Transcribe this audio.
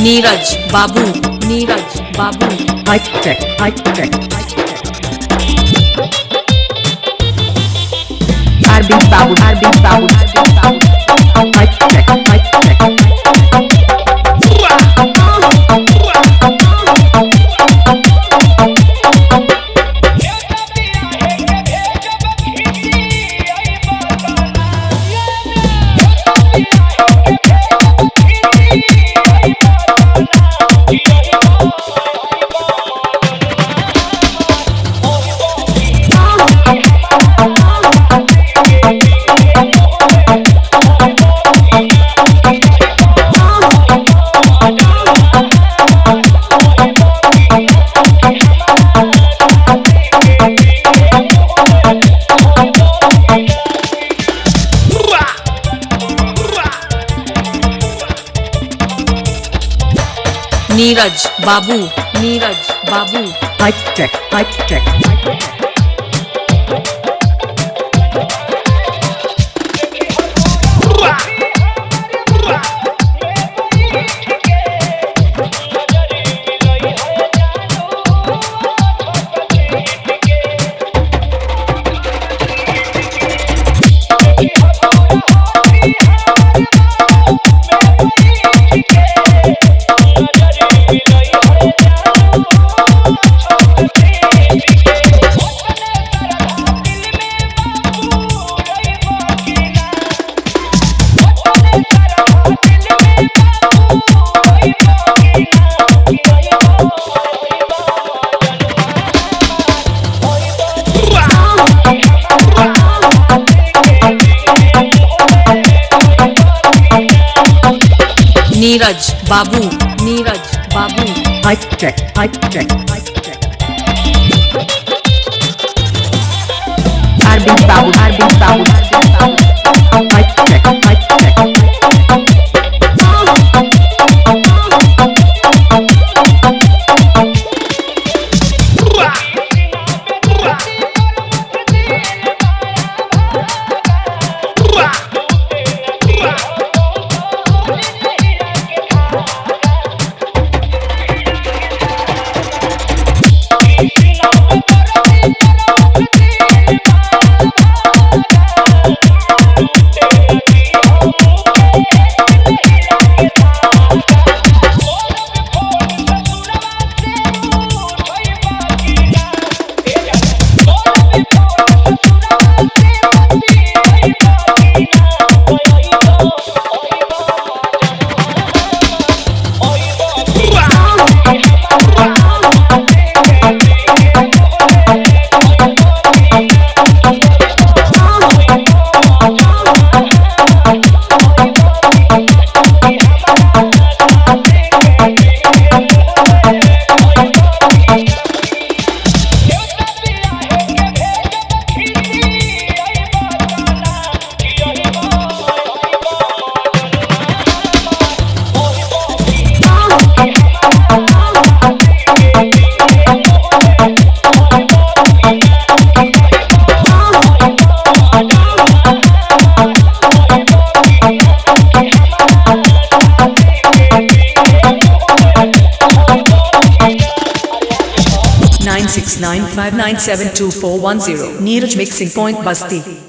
Neeraj Babu, Neeraj Babu. Mic check, mic check. Arvind Babu, Arvind Babu, mic check, mic check. Neeraj Babu, Neeraj Babu. Mic check, mic check. Neeraj Babu, Neeraj Babu. Mic check, mic check, mic check. Arvind Babu, Arvind Babu, mic check, mic check. Nine 695972410 Neeraj Mixing Point Basti।